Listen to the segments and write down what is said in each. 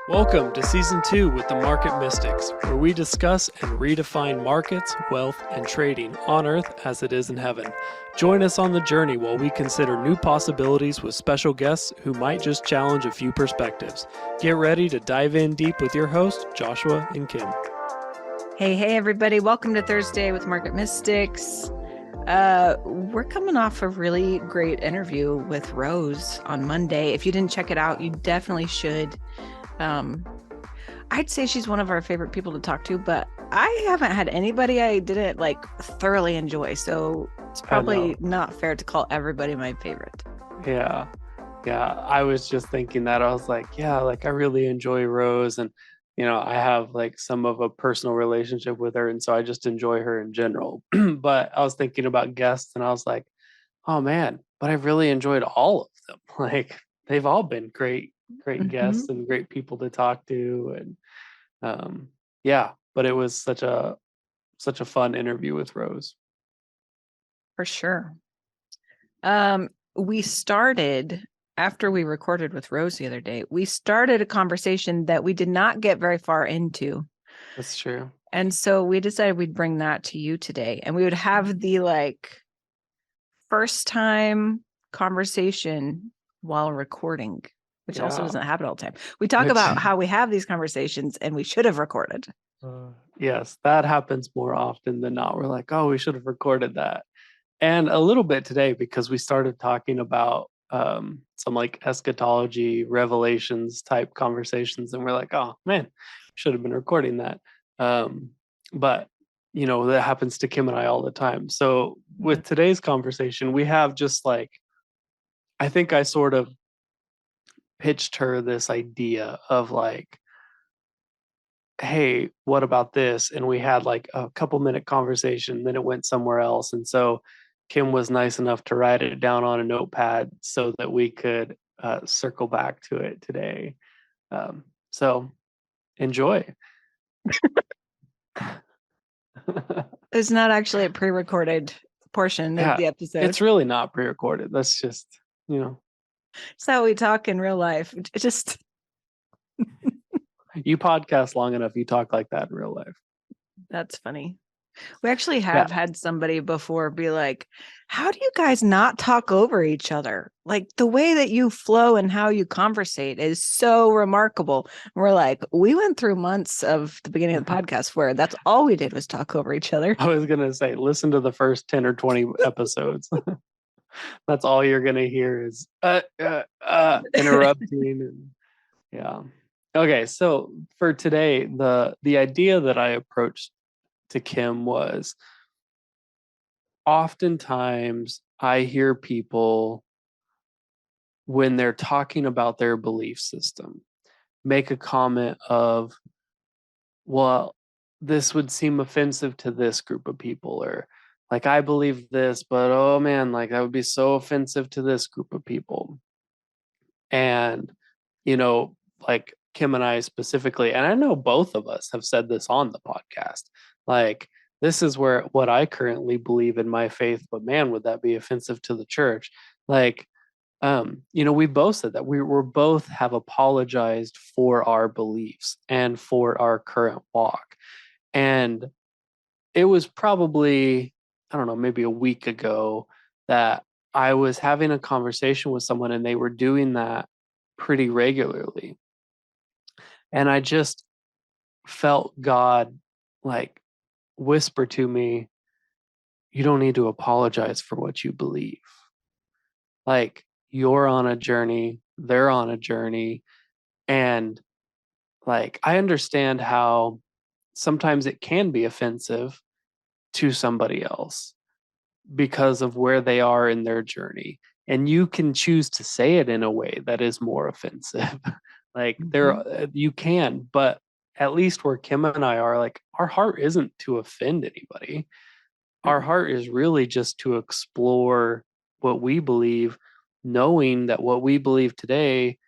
Welcome to Season 2 with the Market Mystics, where we discuss and redefine markets, wealth, and trading on Earth as it is in heaven. Join us on the journey while we consider new possibilities with special guests who might just challenge a few perspectives. Get ready to dive in deep with your hosts, Joshua and Kim. Hey, everybody. Welcome to Thursday with Market Mystics. We're coming off a really great interview with Rose on Monday. If you didn't check it out, you definitely should. I'd say she's one of our favorite people to talk to, but I haven't had anybody I didn't thoroughly enjoy. So it's probably not fair to call everybody my favorite. Yeah. I was just thinking that. I was like, I really enjoy Rose, and I have some of a personal relationship with her, and so I just enjoy her in general. But I was thinking about guests, and I was like, oh man, but I've really enjoyed all of them. They've all been great guests and great people to talk to, and but it was such a fun interview with Rose. For sure. We started, after we recorded with Rose the other day, we started a conversation that we did not get very far into. That's true. And so we decided we'd bring that to you today, and we would have the first time conversation while recording, which also doesn't happen all the time. We talk about how we have these conversations and we should have recorded. Yes, that happens more often than not. We're like, oh, we should have recorded that. And a little bit today, because we started talking about some eschatology, revelations type conversations. And we're like, oh man, should have been recording that. But that happens to Kim and I all the time. So with today's conversation, we have just I think I sort of pitched her this idea of hey, what about this? And we had a couple minute conversation, then it went somewhere else. And so Kim was nice enough to write it down on a notepad so that we could circle back to it today. So enjoy. It's not actually a pre-recorded portion of the episode. It's really not pre-recorded. That's just, it's how we talk in real life. It just you podcast long enough, you talk like that in real life. That's funny. We actually have had somebody before be like, how do you guys not talk over each other? The way that you flow and how you conversate is so remarkable. And we're like, we went through months of the beginning of the podcast where that's all we did was talk over each other. I was going to say, listen to the first 10 or 20 episodes. That's all you're going to hear is interrupting. And okay, so for today, the idea that I approached to Kim was, oftentimes I hear people, when they're talking about their belief system, make a comment of, well, this would seem offensive to this group of people, or I believe this, but oh man, that would be so offensive to this group of people. And Kim and I specifically, and I know both of us have said this on the podcast, this is what I currently believe in my faith, but man, would that be offensive to the church? We both said that we're both have apologized for our beliefs and for our current walk. And it was probably, I don't know, maybe a week ago that I was having a conversation with someone, and they were doing that pretty regularly. And I just felt God whisper to me, you don't need to apologize for what you believe. You're on a journey, they're on a journey. And I understand how sometimes it can be offensive to somebody else because of where they are in their journey. And you can choose to say it in a way that is more offensive. You can, but at least where Kim and I are, our heart isn't to offend anybody. Our heart is really just to explore what we believe, knowing that what we believe today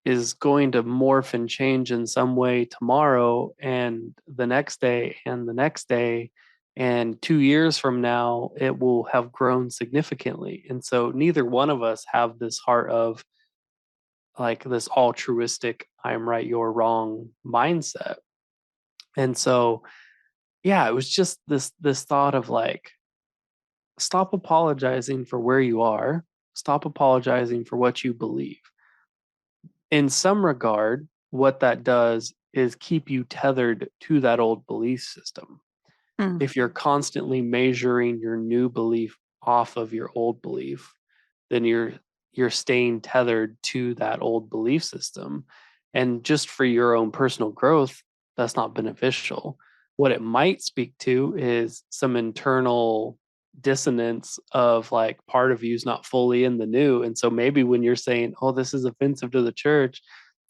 is going to morph and change in some way tomorrow, and the next day, and the next day, and 2 years from now, it will have grown significantly. And so neither one of us have this heart of, like this altruistic, I'm right, you're wrong mindset. And so, yeah, it was just this thought of like, stop apologizing for where you are, stop apologizing for what you believe. In some regard, what that does is keep you tethered to that old belief system. Mm. If you're constantly measuring your new belief off of your old belief, then you're staying tethered to that old belief system. And just for your own personal growth, that's not beneficial. What it might speak to is some internal dissonance of like part of you is not fully in the new. And so maybe when you're saying, oh, this is offensive to the church,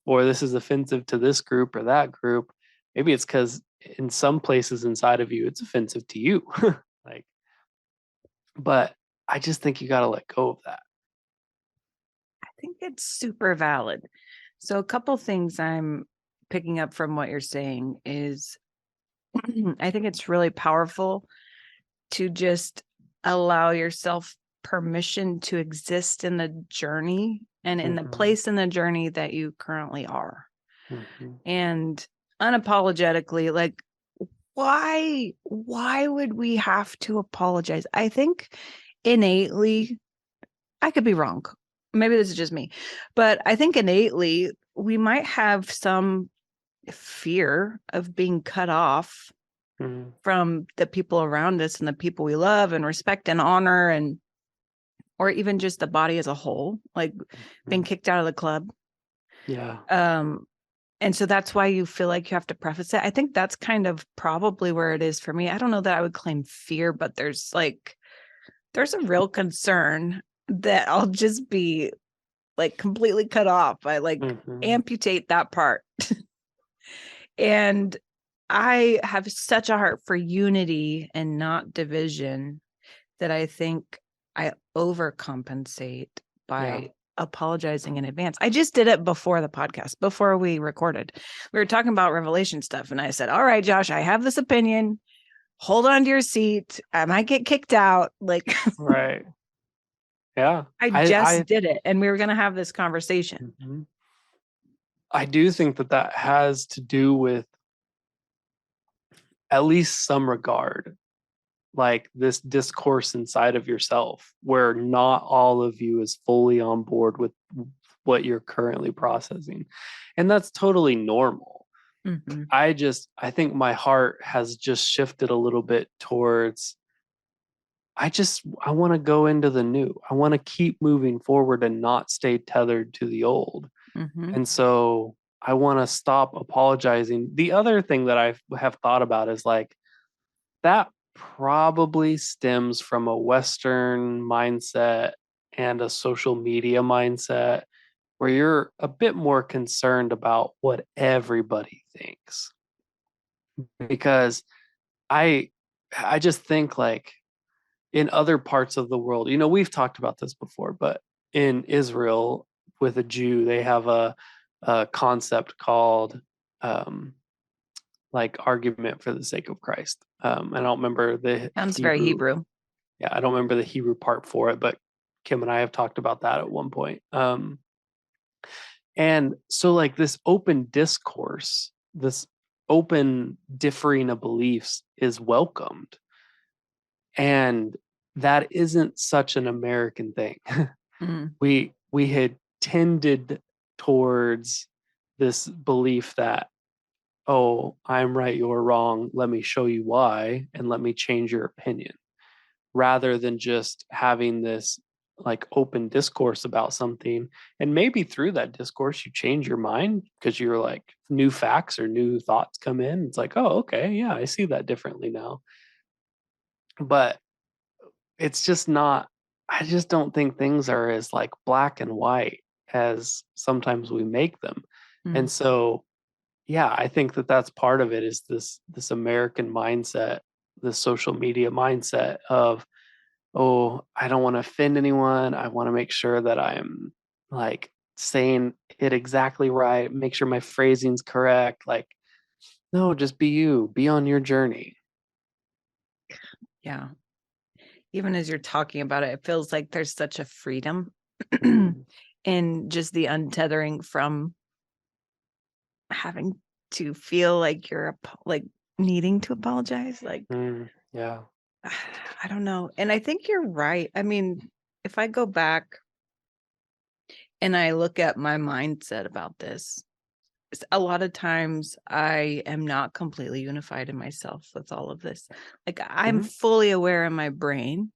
or this is offensive to this group or that group, maybe it's because in some places inside of you, it's offensive to you. Like, but I just think you got to let go of that. I think it's super valid. So a couple things I'm picking up from what you're saying is I think it's really powerful to just allow yourself permission to exist in the journey and in the Mhm. place in the journey that you currently are. Mhm. And unapologetically, like, why would we have to apologize? I think innately, I could be wrong. Maybe this is just me, but I think innately we might have some fear of being cut off Mhm. from the people around us and the people we love and respect and honor, and or even just the body as a whole, like being Mhm. kicked out of the club. Yeah. Um, and so that's why you feel like you have to preface it. I think that's kind of probably where it is for me. I don't know that I would claim fear, but there's a real concern that I'll just be like completely cut off. I like Mhm. amputate that part. And I have such a heart for unity and not division that I think I overcompensate Yeah. by apologizing in advance. I just did it before the podcast, before we recorded. We were talking about Revelation stuff. And I said, all right, Josh, I have this opinion. Hold on to your seat. I might get kicked out. Like, Right. Yeah. I I just did it. And we were going to have this conversation. Mhm. I do think that that has to do with at least some regard, like this discourse inside of yourself, where not all of you is fully on board with what you're currently processing. And that's totally normal. Mm-hmm. I think my heart has just shifted a little bit towards I want to go into the new. I want to keep moving forward and not stay tethered to the old. Mm-hmm. And so I want to stop apologizing. The other thing that I have thought about is like that probably stems from a Western mindset and a social media mindset where you're a bit more concerned about what everybody thinks. Because I I just think like in other parts of the world, we've talked about this before, but in Israel with a Jew, they have a concept called um, like argument for the sake of Christ. I don't remember the Sounds very Hebrew. Hebrew. Yeah, I don't remember the Hebrew part for it, but Kim and I have talked about that at one point. And so, like this open discourse, this open differing of beliefs is welcomed, and that isn't such an American thing. Mm. We had tended towards this belief that, oh, I'm right, you're wrong, let me show you why and let me change your opinion, rather than just having this like open discourse about something. And maybe through that discourse you change your mind because you're like new facts or new thoughts come in. It's like, oh, okay, yeah, I see that differently now. But it's just not, I just don't think things are as like black and white as sometimes we make them. Mm. And so, yeah, I think that that's part of it is this American mindset, this social media mindset of, oh, I don't want to offend anyone. I want to make sure that I'm like saying it exactly right, make sure my phrasing's correct. Like, no, just be you, be on your journey. Yeah. Even as you're talking about it, it feels like there's such a freedom Mhm. in just the untethering from having to feel like you're like needing to apologize. Like, yeah. I don't know. And I think you're right. I mean, if I go back and I look at my mindset about this, a lot of times I am not completely unified in myself with all of this. Like, I'm fully aware in my brain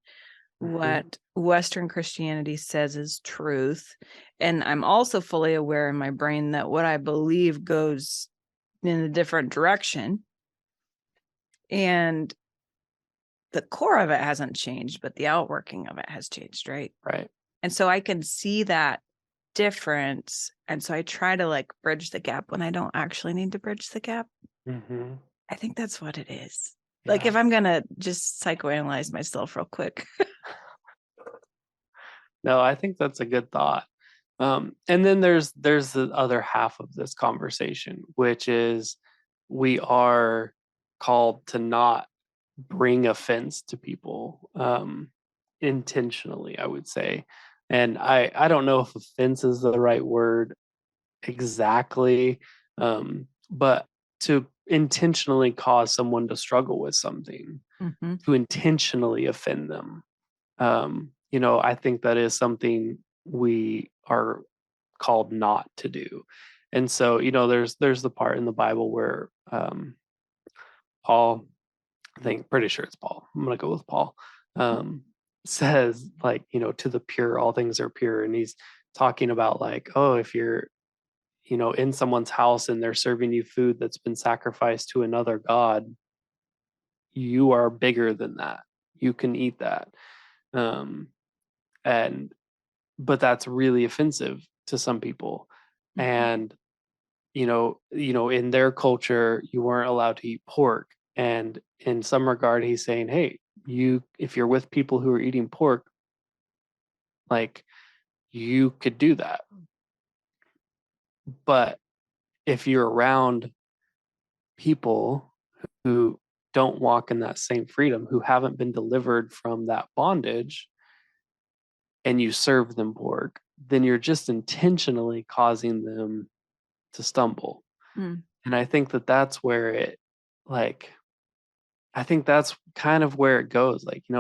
what Western Christianity says is truth. And I'm also fully aware in my brain that what I believe goes in a different direction. And the core of it hasn't changed, but the outworking of it has changed, right? Right. And so I can see that difference. And so I try to like bridge the gap when I don't actually need to bridge the gap. I think that's what it is. Yeah. Like, if I'm going to just psychoanalyze myself real quick. No, I think that's a good thought. And then there's the other half of this conversation, which is we are called to not bring offense to people intentionally, I would say. And I don't know if offense is the right word exactly, but to intentionally cause someone to struggle with something, to intentionally offend them. I think that is something we are called not to do. And so, there's the part in the Bible where Paul, pretty sure it's Paul. I'm gonna go with Paul. Says like, to the pure, all things are pure. And he's talking about like, oh, if you're, in someone's house and they're serving you food that's been sacrificed to another God, you are bigger than that. You can eat that. And but that's really offensive to some people. And in their culture you weren't allowed to eat pork, and in some regard he's saying, hey, if you're with people who are eating pork, like, you could do that. But if you're around people who don't walk in that same freedom, who haven't been delivered from that bondage, and you serve them pork, then you're just intentionally causing them to stumble. And I think that that's where it, like, I think that's kind of where it goes. Like, and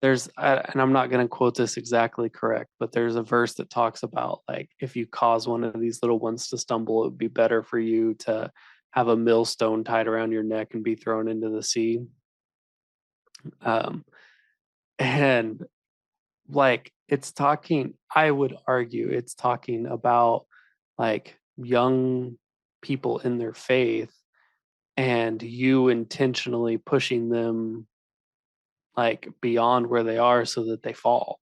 I'm not going to quote this exactly correct, but there's a verse that talks about like, if you cause one of these little ones to stumble, it would be better for you to have a millstone tied around your neck and be thrown into the sea. And like, I would argue it's talking about like young people in their faith, and you intentionally pushing them like beyond where they are so that they fall.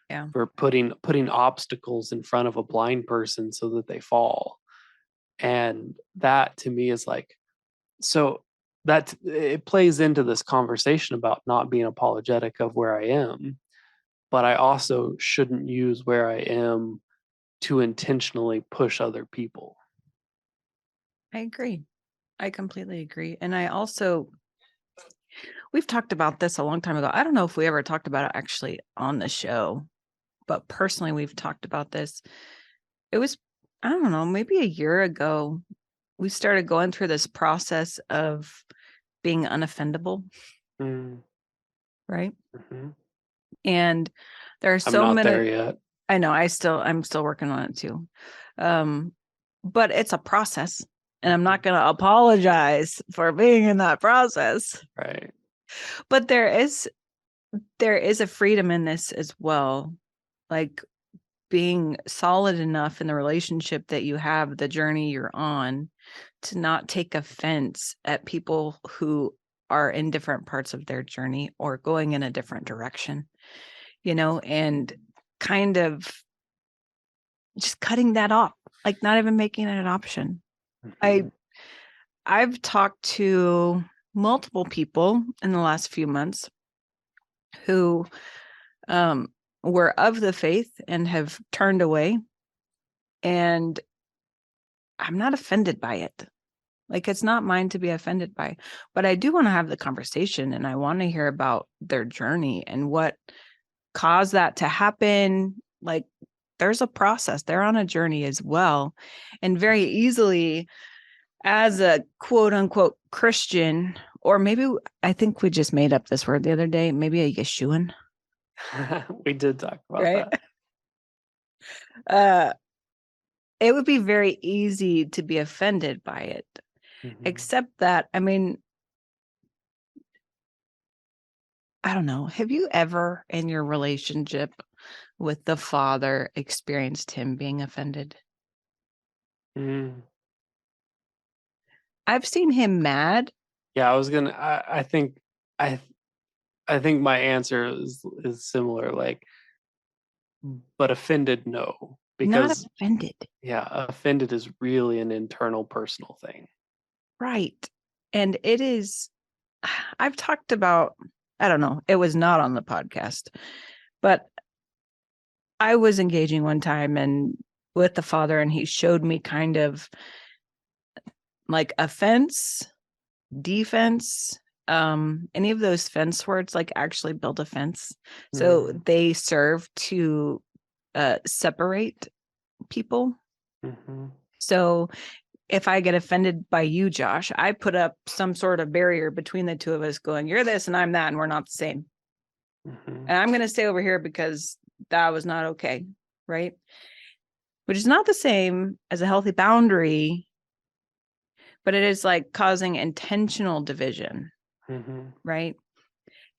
Yeah. For putting obstacles in front of a blind person so that they fall. And that to me is like, so that it plays into this conversation about not being apologetic of where I am, but I also shouldn't use where I am to intentionally push other people. I agree. I completely agree. And we've talked about this a long time ago. I don't know if we ever talked about it actually on the show, but personally, we've talked about this. It was, I don't know, maybe a year ago, we started going through this process of being unoffendable. Right. And there are so I'm not many there yet. I know I'm still working on it too. But it's a process, and I'm not going to apologize for being in that process. Right. But there is a freedom in this as well. Like, being solid enough in the relationship that you have, the journey you're on, to not take offense at people who are in different parts of their journey or going in a different direction, and kind of just cutting that off, like not even making it an option. I've talked to multiple people in the last few months who were of the faith and have turned away, and I'm not offended by it. Like, it's not mine to be offended by, but I do want to have the conversation, and I want to hear about their journey and what caused that to happen. Like, there's a process. They're on a journey as well. And very easily, as a quote unquote Christian, or maybe I think we just made up this word the other day, maybe a Yeshuan. We did talk about right? It would be very easy to be offended by it. Except that, I mean, I don't know. Have you ever in your relationship with the Father experienced him being offended? I've seen him mad. Yeah, I think my answer is similar, like, but offended, no. Not Because offended. yeah, offended is really an internal personal thing. Right. And it is, I've talked about, I don't know, it was not on the podcast, but I was engaging one time and with the Father, and he showed me kind of like offense, defense, any of those fence words, like actually build a fence. So they serve to separate people. So if I get offended by you, Josh, I put up some sort of barrier between the two of us going, you're this and I'm that, and we're not the same. And I'm going to stay over here because that was not okay. Right. Which is not the same as a healthy boundary, but it is like causing intentional division. Right.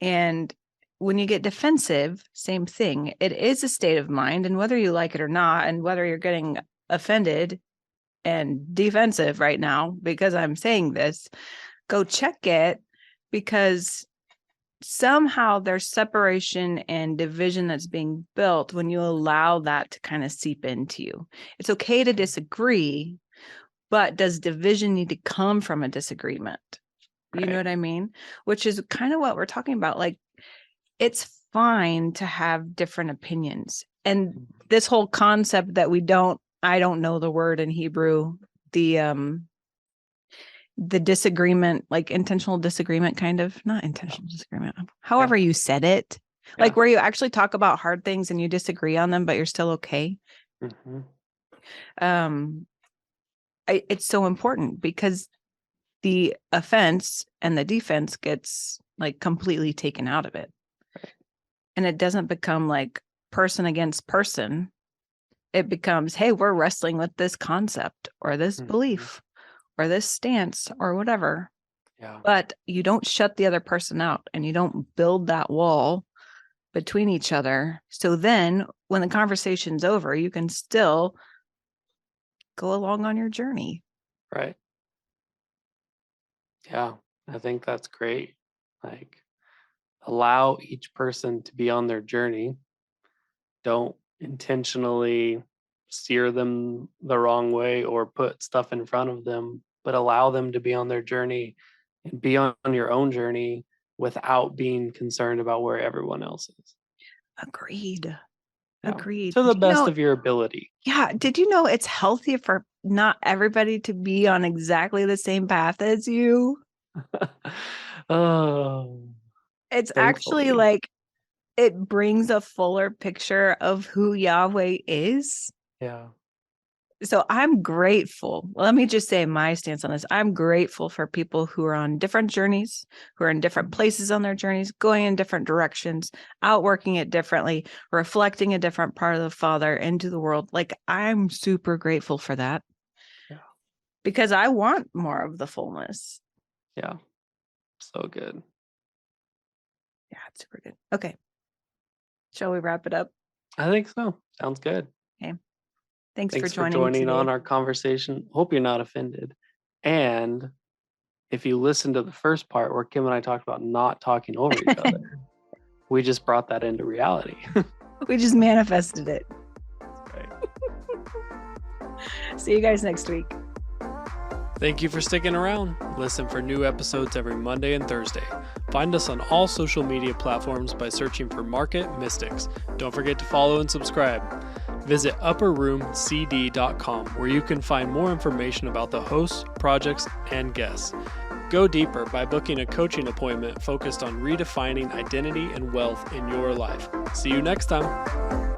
And when you get defensive, same thing. It is a state of mind, and whether you like it or not, and whether you're getting offended and defensive right now because I'm saying this, go check it, because somehow there's separation and division that's being built when you allow that to kind of seep into you. It's okay to disagree, but does division need to come from a disagreement? You know what I mean? Which is kind of what we're talking about. Like, it's fine to have different opinions. And this whole concept that I don't know the word in Hebrew, the disagreement, like intentional disagreement, kind of, not intentional disagreement, however you said it, like where you actually talk about hard things and you disagree on them, but you're still okay. It's so important because the offense and the defense gets like completely taken out of it. And it doesn't become like person against person. It becomes, hey, we're wrestling with this concept or this belief or this stance or whatever. But you don't shut the other person out, and you don't build that wall between each other. So then when the conversation's over, you can still go along on your journey. Right. Yeah, I think that's great. Like, allow each person to be on their journey. Don't intentionally steer them the wrong way or put stuff in front of them, but allow them to be on their journey and be on your own journey without being concerned about where everyone else is. Agreed. Yeah. Agreed. To the best of your ability. Yeah. Did you know it's healthy for not everybody to be on exactly the same path as you? Oh, it's thankfully. Actually like it brings a fuller picture of who Yahweh is. Yeah. So I'm grateful. Let me just say my stance on this. I'm grateful for people who are on different journeys, who are in different places on their journeys, going in different directions, outworking it differently, reflecting a different part of the Father into the world. Like, I'm super grateful for that. Yeah. Because I want more of the fullness. Yeah. So good. Yeah, it's super good. Okay. Shall we wrap it up? I think so. Sounds good. Okay. Thanks for joining joining on our conversation. Hope you're not offended. And if you listen to the first part where Kim and I talked about not talking over each other, we just brought that into reality. We just manifested it. Right. See you guys next week. Thank you for sticking around. Listen for new episodes every Monday and Thursday. Find us on all social media platforms by searching for Market Mystics. Don't forget to follow and subscribe. Visit upperroomcd.com, where you can find more information about the hosts, projects, and guests. Go deeper by booking a coaching appointment focused on redefining identity and wealth in your life. See you next time.